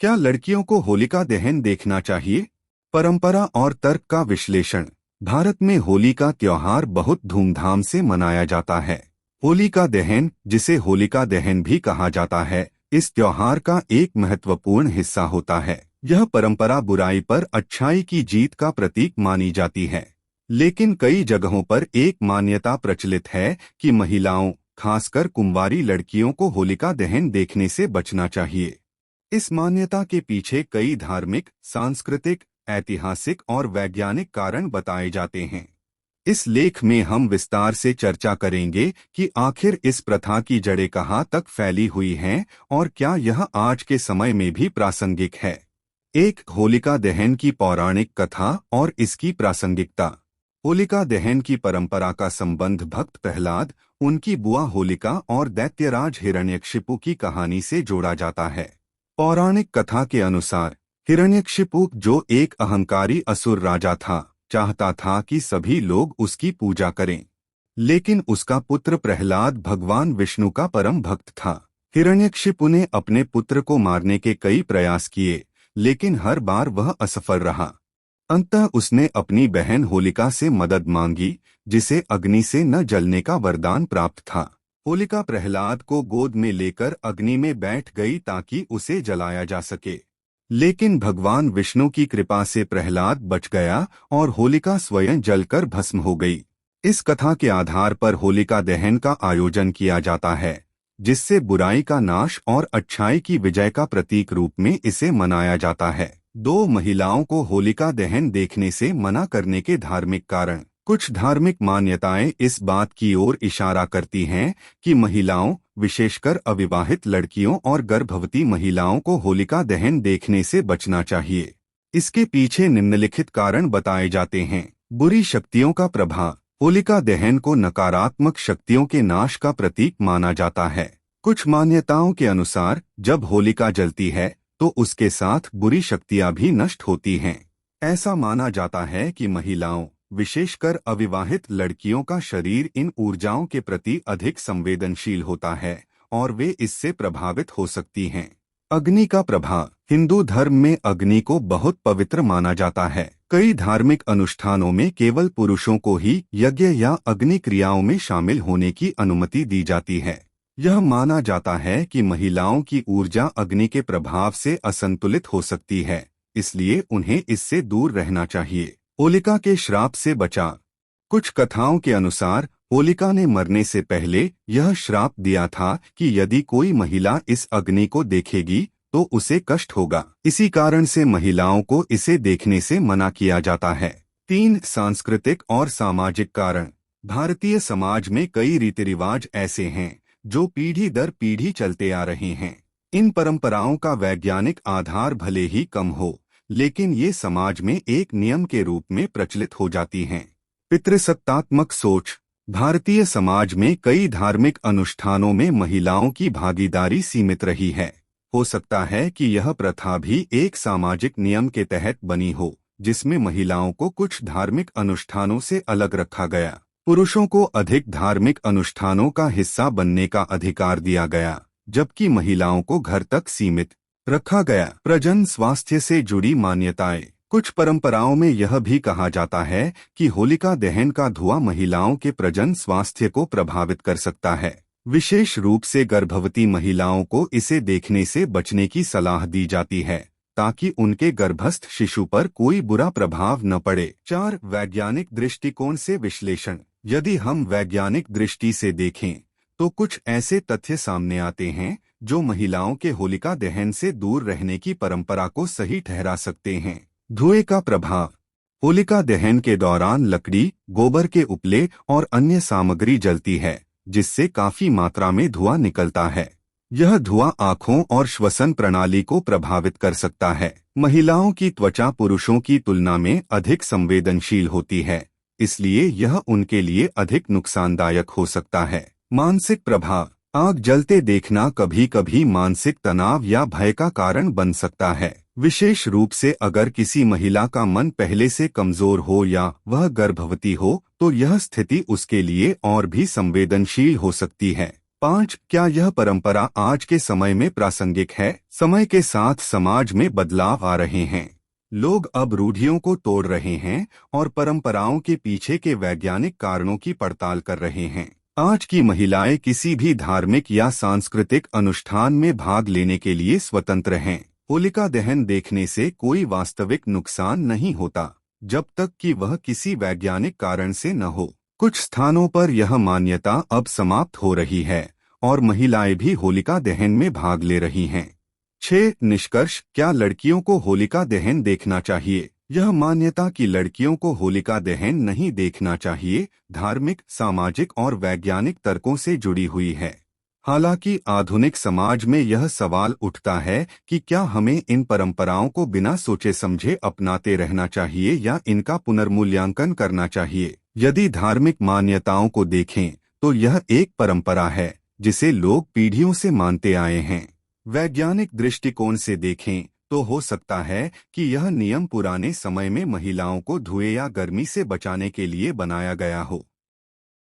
क्या लड़कियों को होलिका दहन देखना चाहिए? परंपरा और तर्क का विश्लेषण। भारत में होली का त्योहार बहुत धूमधाम से मनाया जाता है। होलिका दहन, जिसे होलिका दहन भी कहा जाता है, इस त्योहार का एक महत्वपूर्ण हिस्सा होता है। यह परंपरा बुराई पर अच्छाई की जीत का प्रतीक मानी जाती है। लेकिन कई जगहों पर एक मान्यता प्रचलित है कि महिलाओं, खासकर कुंवारी लड़कियों को होलिका दहन देखने से बचना चाहिए। इस मान्यता के पीछे कई धार्मिक, सांस्कृतिक, ऐतिहासिक और वैज्ञानिक कारण बताए जाते हैं। इस लेख में हम विस्तार से चर्चा करेंगे कि आखिर इस प्रथा की जड़ें कहाँ तक फैली हुई हैं और क्या यह आज के समय में भी प्रासंगिक है। एक, होलिका दहन की पौराणिक कथा और इसकी प्रासंगिकता। होलिका दहन की परंपरा का संबंध भक्त प्रहलाद, उनकी बुआ होलिका और दैत्यराज हिरण्यकशिपु की कहानी से जोड़ा जाता है। पौराणिक कथा के अनुसार हिरण्यकशिपु, जो एक अहंकारी असुर राजा था, चाहता था कि सभी लोग उसकी पूजा करें। लेकिन उसका पुत्र प्रहलाद भगवान विष्णु का परम भक्त था। हिरण्यकशिपु ने अपने पुत्र को मारने के कई प्रयास किए, लेकिन हर बार वह असफल रहा। अंततः उसने अपनी बहन होलिका से मदद मांगी, जिसे अग्नि से न जलने का वरदान प्राप्त था। होलिका प्रहलाद को गोद में लेकर अग्नि में बैठ गई ताकि उसे जलाया जा सके। लेकिन भगवान विष्णु की कृपा से प्रहलाद बच गया और होलिका स्वयं जलकर भस्म हो गई। इस कथा के आधार पर होलिका दहन का आयोजन किया जाता है, जिससे बुराई का नाश और अच्छाई की विजय का प्रतीक रूप में इसे मनाया जाता है। दो, महिलाओं को होलिका दहन देखने से मना करने के धार्मिक कारण। कुछ धार्मिक मान्यताएं इस बात की ओर इशारा करती हैं कि महिलाओं, विशेषकर अविवाहित लड़कियों और गर्भवती महिलाओं को होलिका दहन देखने से बचना चाहिए। इसके पीछे निम्नलिखित कारण बताए जाते हैं। बुरी शक्तियों का प्रभाव। होलिका दहन को नकारात्मक शक्तियों के नाश का प्रतीक माना जाता है। कुछ मान्यताओं के अनुसार जब होलिका जलती है तो उसके साथ बुरी शक्तियां भी नष्ट होती हैं। ऐसा माना जाता है कि महिलाओं, विशेषकर अविवाहित लड़कियों का शरीर इन ऊर्जाओं के प्रति अधिक संवेदनशील होता है और वे इससे प्रभावित हो सकती हैं। अग्नि का प्रभाव। हिंदू धर्म में अग्नि को बहुत पवित्र माना जाता है। कई धार्मिक अनुष्ठानों में केवल पुरुषों को ही यज्ञ या अग्नि क्रियाओं में शामिल होने की अनुमति दी जाती है। यह माना जाता है कि महिलाओं की ऊर्जा अग्नि के प्रभाव से असंतुलित हो सकती है, इसलिए उन्हें इससे दूर रहना चाहिए। होलिका के श्राप से बचाव। कुछ कथाओं के अनुसार होलिका ने मरने से पहले यह श्राप दिया था कि यदि कोई महिला इस अग्नि को देखेगी तो उसे कष्ट होगा। इसी कारण से महिलाओं को इसे देखने से मना किया जाता है। 3, सांस्कृतिक और सामाजिक कारण। भारतीय समाज में कई रीति रिवाज ऐसे हैं जो पीढ़ी दर पीढ़ी चलते आ रहे हैं। इन परंपराओं का वैज्ञानिक आधार भले ही कम हो, लेकिन ये समाज में एक नियम के रूप में प्रचलित हो जाती हैं। पितृसत्तात्मक सोच। भारतीय समाज में कई धार्मिक अनुष्ठानों में महिलाओं की भागीदारी सीमित रही है। हो सकता है कि यह प्रथा भी एक सामाजिक नियम के तहत बनी हो, जिसमें महिलाओं को कुछ धार्मिक अनुष्ठानों से अलग रखा गया। पुरुषों को अधिक धार्मिक अनुष्ठानों का हिस्सा बनने का अधिकार दिया गया, जबकि महिलाओं को घर तक सीमित रखा गया। प्रजनन स्वास्थ्य से जुड़ी मान्यताएं। कुछ परंपराओं में यह भी कहा जाता है कि होलिका दहन का धुआं महिलाओं के प्रजनन स्वास्थ्य को प्रभावित कर सकता है। विशेष रूप से गर्भवती महिलाओं को इसे देखने से बचने की सलाह दी जाती है, ताकि उनके गर्भस्थ शिशु पर कोई बुरा प्रभाव न पड़े। 4, वैज्ञानिक दृष्टिकोण से विश्लेषण। यदि हम वैज्ञानिक दृष्टि से देखें तो कुछ ऐसे तथ्य सामने आते हैं जो महिलाओं के होलिका दहन से दूर रहने की परंपरा को सही ठहरा सकते हैं। धुएं का प्रभाव। होलिका दहन के दौरान लकड़ी, गोबर के उपले और अन्य सामग्री जलती है, जिससे काफी मात्रा में धुआं निकलता है। यह धुआं आँखों और श्वसन प्रणाली को प्रभावित कर सकता है। महिलाओं की त्वचा पुरुषों की तुलना में अधिक संवेदनशील होती है, इसलिए यह उनके लिए अधिक नुकसानदायक हो सकता है। मानसिक प्रभाव। आग जलते देखना कभी कभी मानसिक तनाव या भय का कारण बन सकता है, विशेष रूप से अगर किसी महिला का मन पहले से कमजोर हो या वह गर्भवती हो, तो यह स्थिति उसके लिए और भी संवेदनशील हो सकती है। 5. क्या यह परंपरा आज के समय में प्रासंगिक है? समय के साथ समाज में बदलाव आ रहे हैं। लोग अब रूढ़ियों को तोड़ रहे हैं और परंपराओं के पीछे के वैज्ञानिक कारणों की पड़ताल कर रहे हैं। आज की महिलाएं किसी भी धार्मिक या सांस्कृतिक अनुष्ठान में भाग लेने के लिए स्वतंत्र हैं। होलिका दहन देखने से कोई वास्तविक नुकसान नहीं होता, जब तक कि वह किसी वैज्ञानिक कारण से न हो। कुछ स्थानों पर यह मान्यता अब समाप्त हो रही है और महिलाएं भी होलिका दहन में भाग ले रही हैं। 6. निष्कर्ष: क्या लड़कियों को होलिका दहन देखना चाहिए? यह मान्यता कि लड़कियों को होलिका दहन नहीं देखना चाहिए धार्मिक, सामाजिक और वैज्ञानिक तर्कों से जुड़ी हुई है। हालांकि आधुनिक समाज में यह सवाल उठता है कि क्या हमें इन परंपराओं को बिना सोचे समझे अपनाते रहना चाहिए या इनका पुनर्मूल्यांकन करना चाहिए। यदि धार्मिक मान्यताओं को देखें तो यह एक परंपरा है जिसे लोग पीढ़ियों से मानते आए हैं। वैज्ञानिक दृष्टिकोण से देखें तो हो सकता है कि यह नियम पुराने समय में महिलाओं को धुएं या गर्मी से बचाने के लिए बनाया गया हो।